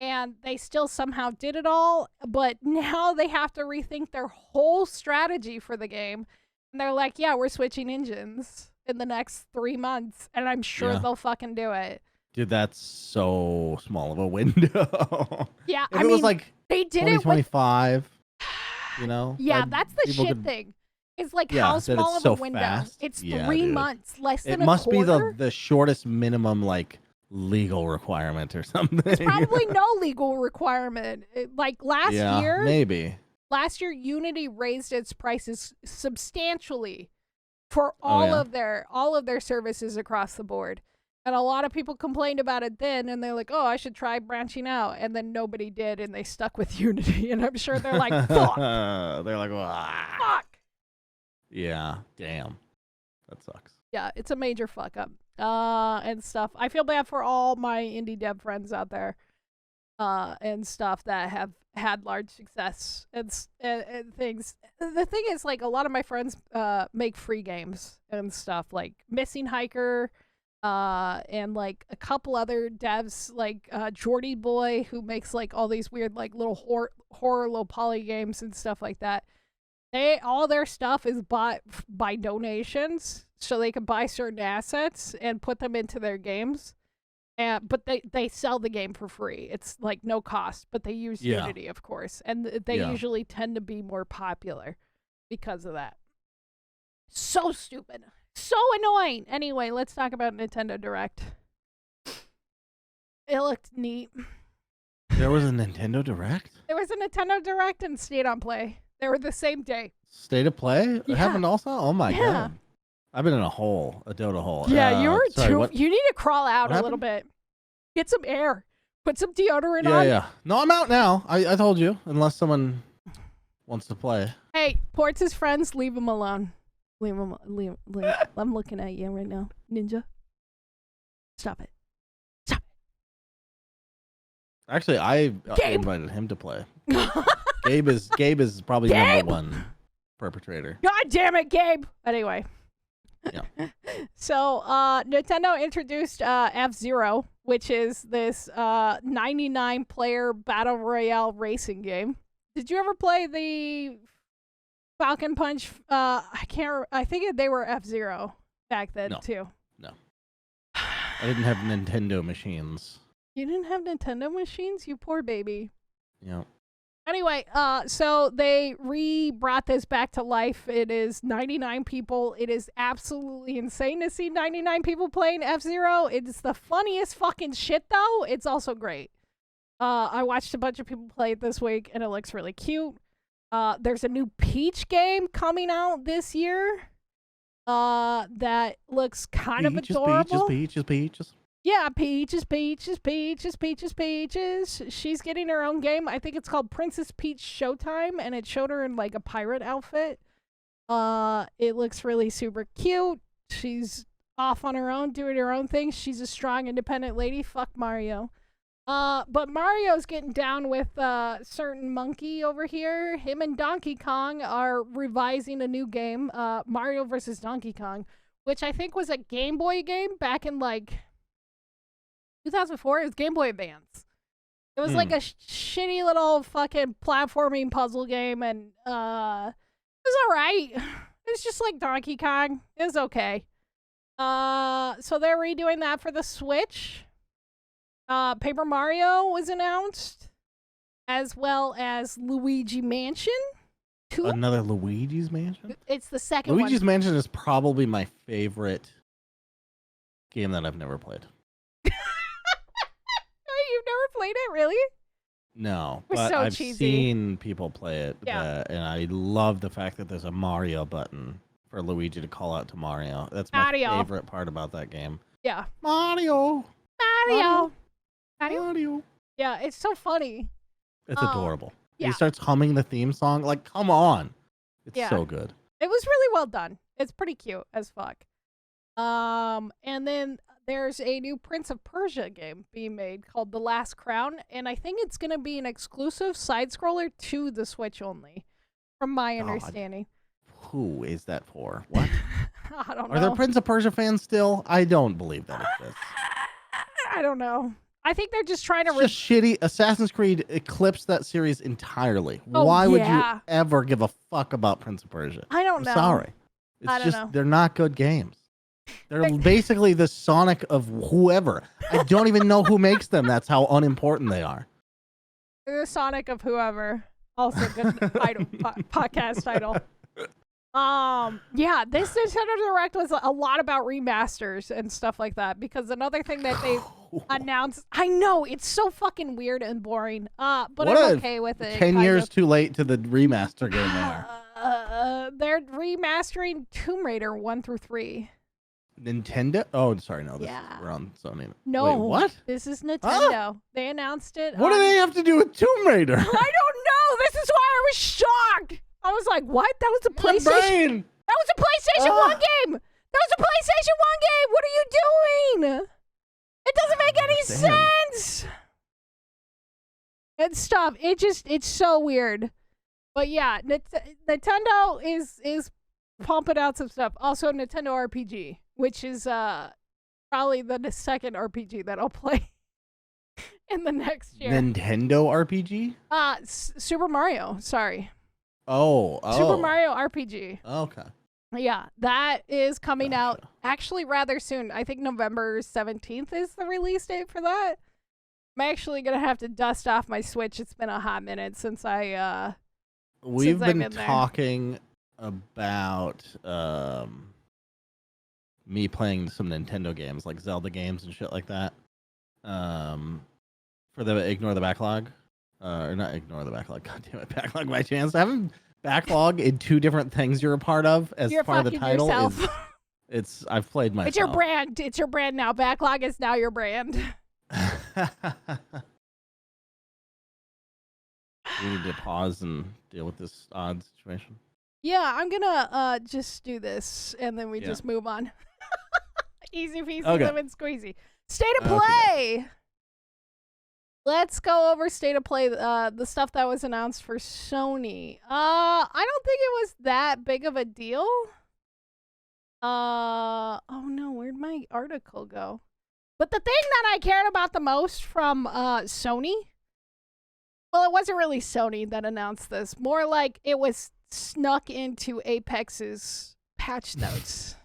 And they still somehow did it all, but now they have to rethink their whole strategy for the game. And they're like, yeah, we're switching engines in the next 3 months, and I'm sure they'll fucking do it. Dude, that's so small of a window. Yeah, if it was like they did 2025, you know? Yeah, that's the shit thing. It's how small of a window. Fast. It's 3 months, less than a quarter. It must be the shortest minimum, legal requirement or something. It's probably no legal requirement. Last year, maybe. Last year, Unity raised its prices substantially for all of their services across the board, and a lot of people complained about it then. And they're like, "Oh, I should try branching out," and then nobody did, and they stuck with Unity. And I'm sure they're like, "Fuck." They're like, "Fuck." Yeah, damn, that sucks. Yeah, it's a major fuck up. And stuff. I feel bad for all my indie dev friends out there, and stuff that have had large success and things. The thing is, a lot of my friends make free games and stuff, like Missing Hiker, and a couple other devs, Jordy Boy, who makes all these weird little horror low poly games and stuff like that. All their stuff is bought by donations, so they can buy certain assets and put them into their games. But they sell the game for free. It's no cost, but they use Unity, of course, and they usually tend to be more popular because of that. So stupid, so annoying. Anyway, let's talk about Nintendo Direct. It looked neat. There was a Nintendo Direct? There was a Nintendo Direct and State on Play. They were the same day. State of Play? Yeah. It happened also? Oh my god. I've been in a Dota hole. Yeah, you were too. You need to crawl out a little bit. Get some air. Put some deodorant on. Yeah. No, I'm out now. I told you. Unless someone wants to play. Hey, Portz's friends, leave him alone. Leave him. I'm looking at you right now, Ninja. Stop it. Stop it. Actually, I invited him to play. Gabe is probably number one perpetrator. God damn it, Gabe. Anyway. Yeah. So, Nintendo introduced F-Zero, which is this 99-player battle royale racing game. Did you ever play the Falcon Punch? I think they were F-Zero back then too. No. I didn't have Nintendo machines. You didn't have Nintendo machines? You poor baby. Yeah. Anyway, so they brought this back to life. It is 99 people. It is absolutely insane to see 99 people playing F-Zero. It's the funniest fucking shit, though. It's also great. I watched a bunch of people play it this week, and it looks really cute. There's a new Peach game coming out this year that looks kind of adorable. Peaches. Yeah, Peaches. She's getting her own game. I think it's called Princess Peach Showtime, and it showed her in like a pirate outfit. It looks really super cute. She's off on her own, doing her own thing. She's a strong, independent lady. Fuck Mario. But Mario's getting down with certain monkey over here. Him and Donkey Kong are revising a new game, Mario vs. Donkey Kong, which I think was a Game Boy game back in like 2004. It was Game Boy Advance. It was like a shitty little fucking platforming puzzle game, and it was alright. It's just like Donkey Kong. It was okay. So they're redoing that for the Switch. Paper Mario was announced, as well as Luigi Mansion 2. Another Luigi's Mansion? It's the second one. Luigi's Mansion is probably my favorite game that I've never played. You've never played it, really? No, We're but so I've cheesy. seen people play it, Yeah. And I love the fact that there's a Mario button for Luigi to call out to Mario. That's my favorite part about that game. Yeah. Mario. Yeah, it's so funny. It's adorable. Yeah. He starts humming the theme song. Like, come on. It's so good. It was really well done. It's pretty cute as fuck. And then there's a new Prince of Persia game being made called The Last Crown, and I think it's going to be an exclusive side-scroller to the Switch only, from my understanding. Who is that for? What? I don't know. Are there Prince of Persia fans still? I don't believe that exists. I don't know. I think they're just trying to... It's just shitty. Assassin's Creed eclipsed that series entirely. Oh, Why would you ever give a fuck about Prince of Persia? I don't know. I'm sorry. I don't know. They're not good games. They're basically the Sonic of whoever. I don't even know who makes them. That's how unimportant they are. The Sonic of whoever. Also good title, podcast title. Yeah, this Nintendo Direct was a lot about remasters and stuff like that, because another thing that they announced, I know, it's so fucking weird and boring, but I'm okay with it. 10 years too late to the remaster game there. They're remastering Tomb Raider 1 through 3. Nintendo? Oh, sorry, no. We're on Sony. No. Wait, what? This is Nintendo. They announced it. What do they have to do with Tomb Raider? I don't know. This is why I was shocked. I was like, what? That was a PlayStation. That was a PlayStation 1 game. That was a PlayStation 1 game. What are you doing? It doesn't make any sense. And stuff. It's so weird. But yeah, Nintendo is pumping out some stuff. Also, Nintendo RPG, which is probably the second RPG that I'll play in the next year. Nintendo RPG? Super Mario. Sorry. Oh. Super Mario RPG. Okay. Yeah, that is coming out actually rather soon. I think November 17th is the release date for that. I'm actually going to have to dust off my Switch. It's been a hot minute since We've been talking about me playing some Nintendo games, like Zelda games and shit like that. For the Ignore the Backlog. Or not Ignore the Backlog. God damn it, Backlog by chance. Having backlog in two different things you're a part of as part of the title yourself. It's I've played myself. It's your brand. It's your brand now. Backlog is now your brand. We need to pause and deal with this odd situation. Yeah, I'm gonna just do this and then we just move on. Easy peasy, lemon squeezy. State of play. Let's go over State of Play, the stuff that was announced for Sony. I don't think it was that big of a deal. Oh no, where'd my article go? But the thing that I cared about the most from Sony, well, it wasn't really Sony that announced this. More like it was snuck into Apex's patch notes.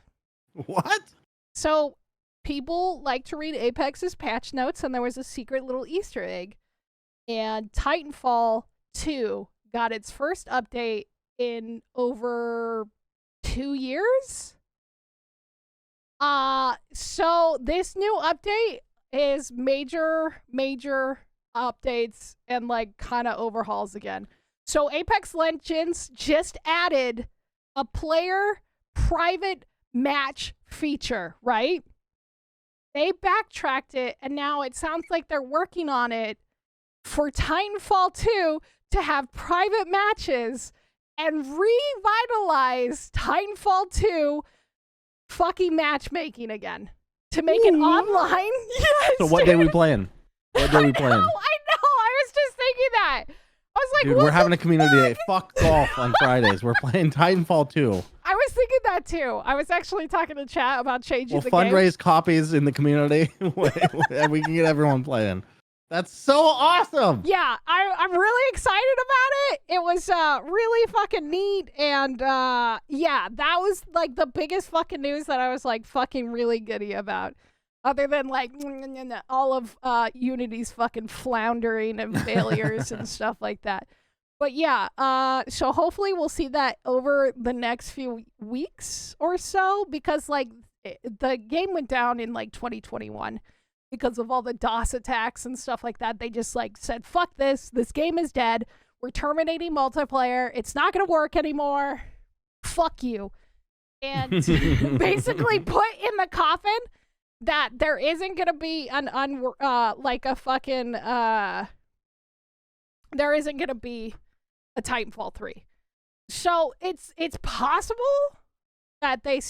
What? So people like to read Apex's patch notes, and there was a secret little Easter egg. And Titanfall 2 got its first update in over 2 years. So this new update is major updates and like kind of overhauls again. So Apex Legends just added a player private match feature, right? They backtracked it, and now it sounds like they're working on it for Titanfall 2 to have private matches and revitalize Titanfall 2 fucking matchmaking again. To make it online. Yes. So what day we playing? What day we playing? I know. I was just thinking that. I was like, dude, we're having a community day. Fuck golf on Fridays. We're playing Titanfall 2. I was thinking that too. I was actually talking to chat about changing the game. We'll fundraise game. copies in the community, and we can get everyone playing. That's so awesome. Yeah, I'm really excited about it. It was really fucking neat, and yeah, that was like the biggest fucking news that I was like fucking really giddy about. Other than like all of Unity's fucking floundering and failures and stuff like that. But yeah, so hopefully we'll see that over the next few weeks or so, because like the game went down in like 2021 because of all the DOS attacks and stuff like that. They just like said, fuck this game is dead. We're terminating multiplayer. It's not going to work anymore. Fuck you. And basically put in the coffin that there isn't gonna be there isn't gonna be a Titanfall 3. So it's possible that they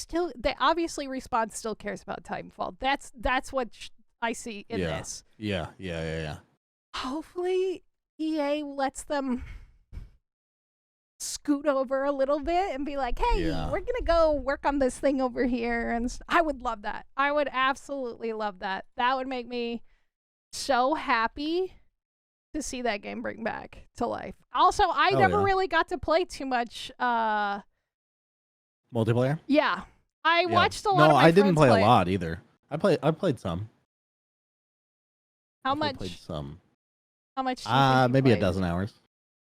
obviously Respawn still cares about Titanfall. That's what I see in this. Yeah. Hopefully EA lets them scoot over a little bit and be like, hey, we're gonna go work on this thing over here. And I would love that. I would absolutely love that. That would make me so happy to see that game bring back to life. Also, I never really got to play too much multiplayer. Yeah, I watched a lot. No, I didn't play a lot either. I played some. How much? Played some. How much? Maybe a dozen hours.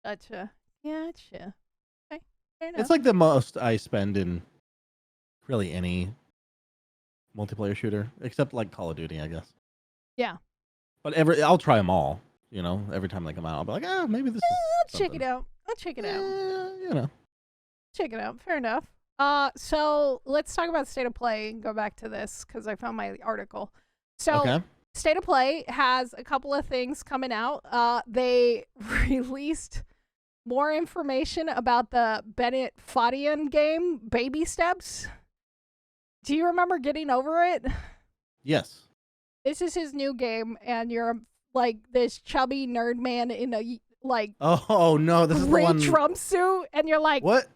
Gotcha. Okay. Fair enough. It's like the most I spend in really any multiplayer shooter, except like Call of Duty, I guess. Yeah. But I'll try them all. You know, every time they come out, I'll be like, maybe this is. I'll check it out. You know. Check it out. Fair enough. So let's talk about State of Play and go back to this because I found my article. So State of Play has a couple of things coming out. They released more information about the Bennett Fodyan game, Baby Steps. Do you remember getting over it? Yes. This is his new game, and you're like this chubby nerd man in a like oh no, this is the one Trump suit, and you're like, what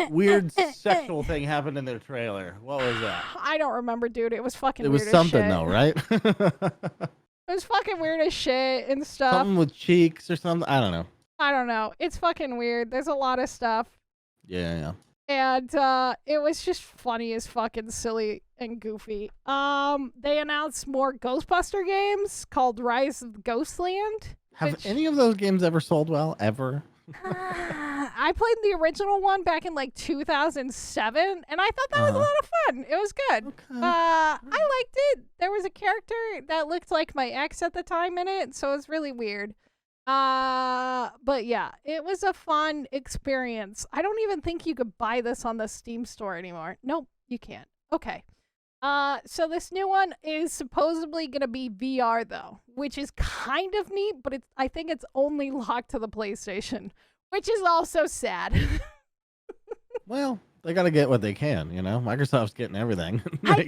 weird sexual thing happened in their trailer? What was that? I don't remember, dude. It was fucking. It was weird something as shit. though, right? It was fucking weird as shit and stuff. Something with cheeks or something. I don't know. It's fucking weird. There's a lot of stuff. Yeah. And it was just funny as fucking silly and goofy. They announced more Ghostbuster games called Rise of Ghostland. Have any of those games ever sold well? Ever? I played the original one back in like 2007, and I thought that was a lot of fun. It was good. Okay. I liked it. There was a character that looked like my ex at the time in it, so it was really weird. But yeah, it was a fun experience. I don't even think you could buy this on the Steam store anymore. Nope, you can't. Okay. So this new one is supposedly going to be VR though, which is kind of neat, but I think it's only locked to the PlayStation, which is also sad. Well, they got to get what they can, you know? Microsoft's getting everything. I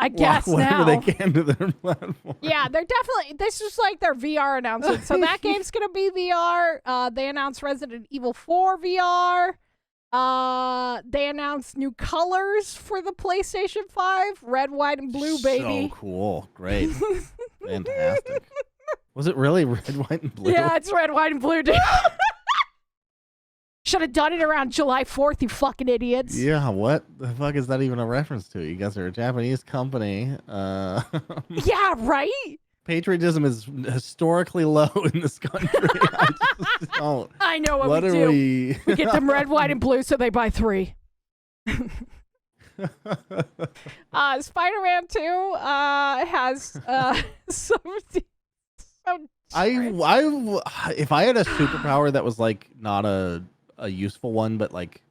guess whatever now. they can to their platform. Yeah, they're definitely, this is like their VR announcement. So that game's going to be VR. They announced Resident Evil 4 VR. They announced new colors for the PlayStation 5. Red, white, and blue, baby. So cool. Great. Fantastic. Was it really red, white, and blue? Yeah, it's red, white, and blue, dude. Should have done it around July 4th, you fucking idiots. Yeah, what the fuck is that even a reference to? You guys are a Japanese company. Yeah, right? patriotism is historically low in this country. I just don't. I know what we do. We get them red, white, and blue, so they buy 3. Spider-Man 2 has some. If I had a superpower that was like not a useful one, but like,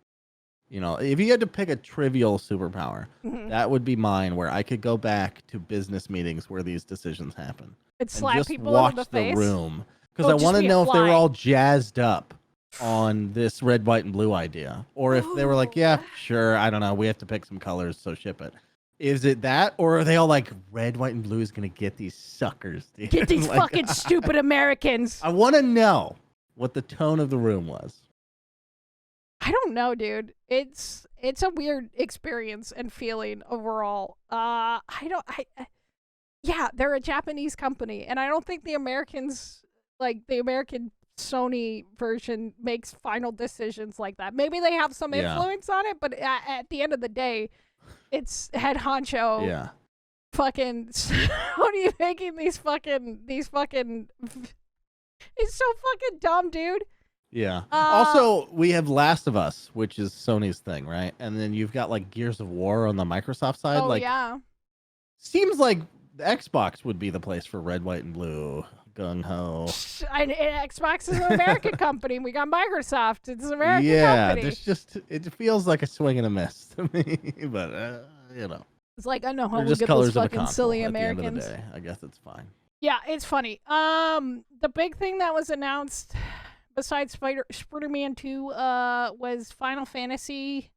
if you had to pick a trivial superpower, that would be mine, where I could go back to business meetings where these decisions happen and slap just people watch in the face. Room, because I want to know if they were all jazzed up on this red, white, and blue idea, or if they were like, yeah, sure, I don't know, we have to pick some colors, so ship it. Is it that, or are they all like, red, white, and blue is gonna get these suckers, dude? Get these fucking stupid Americans. I want to know what the tone of the room was. I don't know, dude. It's a weird experience and feeling overall. Yeah, they're a Japanese company, and I don't think the Americans, like the American Sony version, makes final decisions like that. Maybe they have some influence on it, but at the end of the day, it's head honcho. Yeah. Fucking, what are you making these fucking? It's so fucking dumb, dude. Yeah. Also, we have Last of Us, which is Sony's thing, right? And then you've got like Gears of War on the Microsoft side. Oh, like, yeah. Seems like Xbox would be the place for red, white, and blue. Gung ho. Xbox is an American company. We got Microsoft. It's an American company. Yeah, it feels like a swing and a miss to me. But it's like, I know how we get those fucking silly Americans. At the end of the day, I guess it's fine. Yeah, it's funny. The big thing that was announced besides Spider-Man 2 was Final Fantasy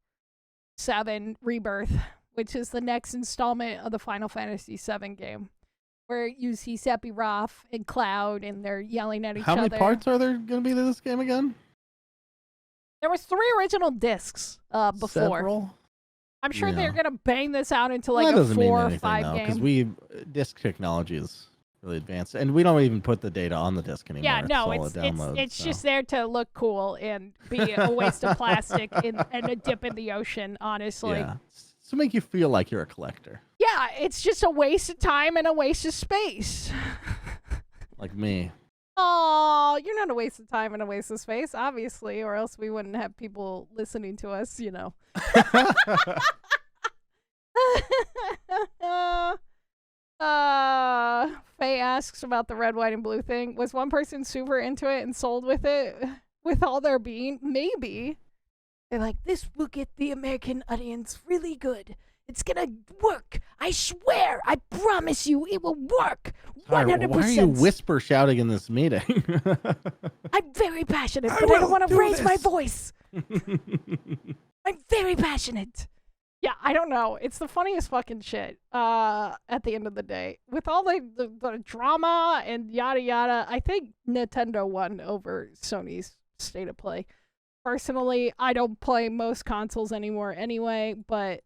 VII Rebirth, which is the next installment of the Final Fantasy VII game, where you see Sephiroth and Cloud, and they're yelling at each other. How many parts are there going to be to this game again? There was 3 original discs before. Several? I'm sure they're going to bang this out into like a 4 or 5 game. Because disc technology is really advanced, and we don't even put the data on the disc anymore. Yeah, no, it's just there to look cool and be a waste of plastic and a dip in the ocean, honestly. Yeah. To make you feel like you're a collector. Yeah, it's just a waste of time and a waste of space. Like me. Oh, you're not a waste of time and a waste of space, obviously, or else we wouldn't have people listening to us, Faye asks about the red, white, and blue thing. Was one person super into it and sold with it with all their being? Maybe. They're like, this will get the American audience really good. It's gonna work. I swear. I promise you it will work. 100%. Why are you whisper shouting in this meeting? I'm very passionate, but I don't want to raise my voice. I'm very passionate. Yeah, I don't know. It's the funniest fucking shit at the end of the day. With all the drama and yada yada, I think Nintendo won over Sony's State of Play. Personally, I don't play most consoles anymore anyway, but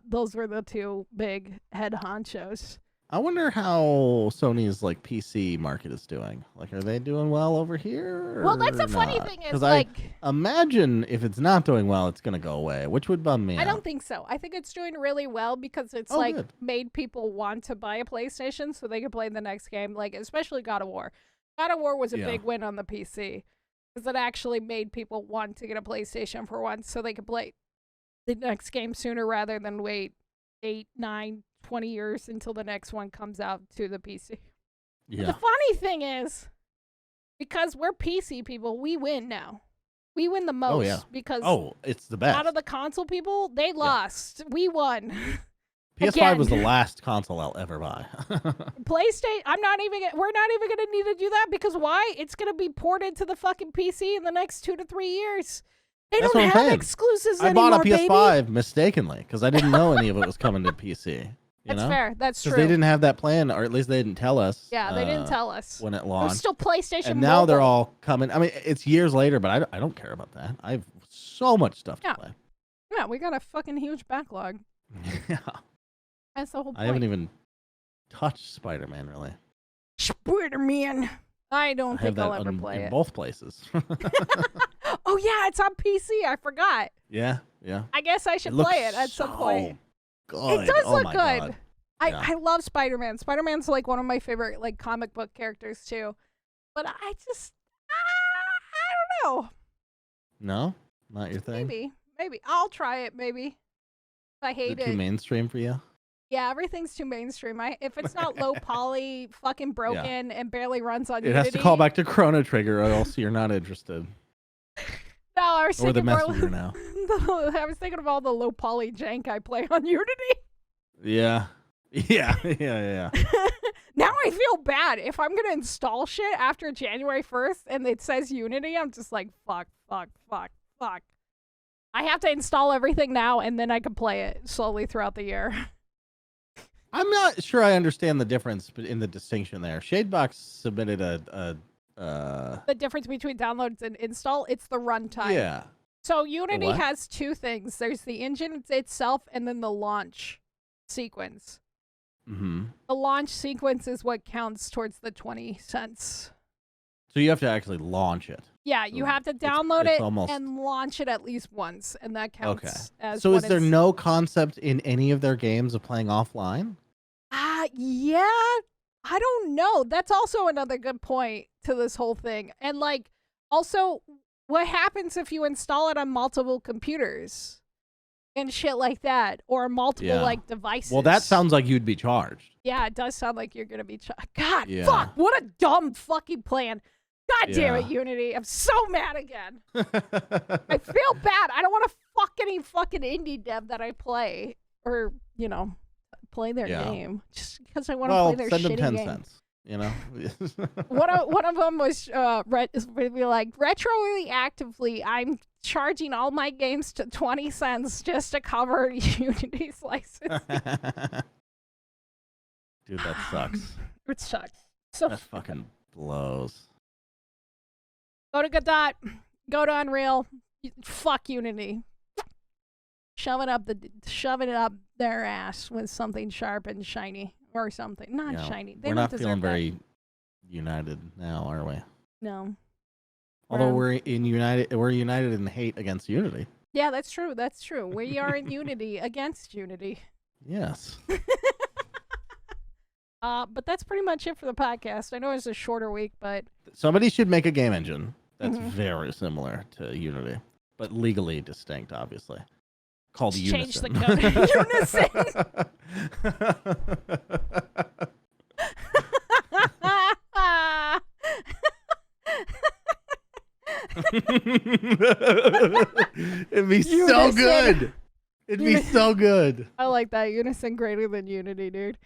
those were the 2 big head honchos. I wonder how Sony's like PC market is doing. Like, are they doing well over here? Well, that's the funny thing is, I imagine if it's not doing well, it's gonna go away, which would bum me out. I don't think so. I think it's doing really well because it's good. Made people want to buy a PlayStation so they could play the next game. Like, especially God of War. God of War was a big win on the PC. Because it actually made people want to get a PlayStation for once so they could play the next game sooner rather than wait 8, 9, 20 years until the next one comes out to the PC. Yeah. But the funny thing is, because we're PC people, we win now. We win the most because it's the best. Out of the console people, they lost. We won. PS5 was the last console I'll ever buy. PlayStation, we're not even going to need to do that because why? It's going to be ported to the fucking PC in the next 2 to 3 years. They don't have exclusives anymore, I bought a PS5 baby. Mistakenly because I didn't know any of it was coming to PC. That's fair. That's true. Because they didn't have that plan, or at least they didn't tell us. Yeah, they didn't tell us. When it launched. It was still PlayStation And now they're Mobile. all coming. I mean, it's years later, but I don't care about that. I have so much stuff to play. Yeah, we got a fucking huge backlog. Yeah. That's the whole point. I haven't even touched Spider-Man, really. Spider-Man. I don't think I'll ever play it. In both places. Oh, yeah, it's on PC. I forgot. Yeah. I guess I should play it at some point. Good. It does look good. God. I love Spider-Man. Spider-Man's like one of my favorite like comic book characters too. But I just I don't know. No, not your thing. Maybe I'll try it. Maybe if I hate it. Too mainstream for you? Yeah, everything's too mainstream. If it's not low poly, fucking broken, and barely runs on Unity. It has to call back to Chrono Trigger, or else you're not interested. No, I was thinking the messenger now. I was thinking of all the low poly jank I play on Unity. Yeah. Now I feel bad. If I'm going to install shit after January 1st and it says Unity, I'm just like, fuck. I have to install everything now and then I can play it slowly throughout the year. I'm not sure I understand the difference in the distinction there. Shadebox submitted the difference between downloads and install, it's the runtime. Yeah. So Unity has two things. There's the engine itself and then the launch sequence. Mm-hmm. The launch sequence is what counts towards the 20 cents. So you have to actually launch it. Yeah, you have to download it and launch it at least once, and that counts as. So is there no concept in any of their games of playing offline? Yeah, I don't know. That's also another good point to this whole thing. And like, also, what happens if you install it on multiple computers and shit like that, or multiple like devices? Well, that sounds like you'd be charged. Yeah, it does sound like you're gonna be charged. God, fuck! What a dumb fucking plan. God damn it, Unity. I'm so mad again. I feel bad. I don't want to fuck any fucking indie dev that I play or, play their game just because I want to play their shitty game. Send them 10 cents, you know? One of them was like, retroactively, I'm charging all my games to 20 cents just to cover Unity's license. Dude, that sucks. It sucks. So that fucking blows. Go to Godot. Go to Unreal. Fuck Unity. Shove it up their ass with something sharp and shiny or something. Not shiny. We're not feeling very united now, are we? No. Although we're united in hate against Unity. Yeah, that's true. That's true. We are in unity against Unity. Yes. But that's pretty much it for the podcast. I know it's a shorter week, but somebody should make a game engine that's very similar to Unity, but legally distinct, obviously. Called Unison. Change the code. It'd be so good. It'd be so good. I like that. Unison greater than Unity, dude.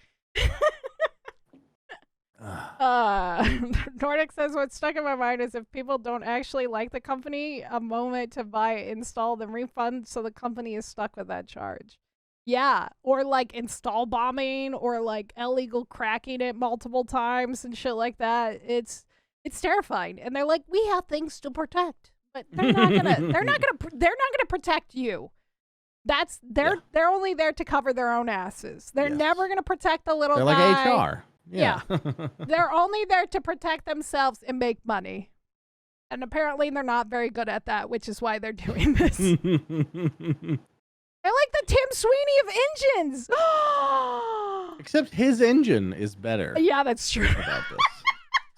Nordic says, what stuck in my mind is if people don't actually like the company, a moment to buy, install, then refund, so the company is stuck with that charge. Yeah, or like install bombing, or like illegal cracking it multiple times and shit like that. It's terrifying, and they're like, we have things to protect, but they're not gonna protect you. They're only there to cover their own asses. They're never gonna protect the little guy. They're like HR. Yeah. They're only there to protect themselves and make money. And apparently they're not very good at that, which is why they're doing this. They're like the Tim Sweeney of engines. Except his engine is better. Yeah, that's true. About this.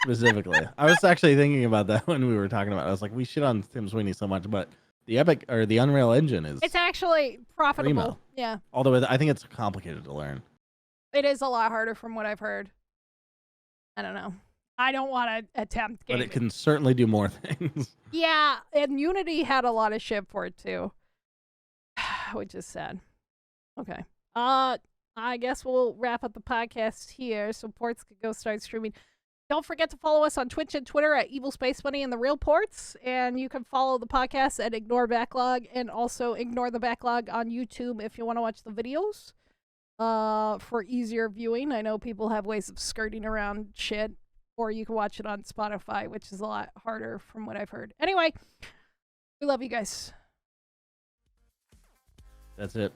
Specifically. I was actually thinking about that when we were talking about it. I was like, we shit on Tim Sweeney so much, but the Unreal Engine is... It's actually profitable. Primo. Yeah. Although I think it's complicated to learn. It is a lot harder from what I've heard. I don't know. I don't want to attempt gaming. But it can certainly do more things. Yeah, and Unity had a lot of shit for it too. Which is sad. Okay. I guess we'll wrap up the podcast here so Portz could go start streaming. Don't forget to follow us on Twitch and Twitter at Evil Space Bunny and The Real Portz. And you can follow the podcast at Ignore Backlog and also Ignore the Backlog on YouTube if you want to watch the videos. For easier viewing. I know people have ways of skirting around shit, or you can watch it on Spotify, which is a lot harder from what I've heard. Anyway, we love you guys. That's it.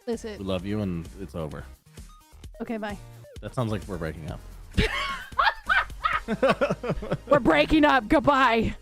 That's it. We love you, and it's over. Okay, bye. That sounds like we're breaking up. We're breaking up. Goodbye.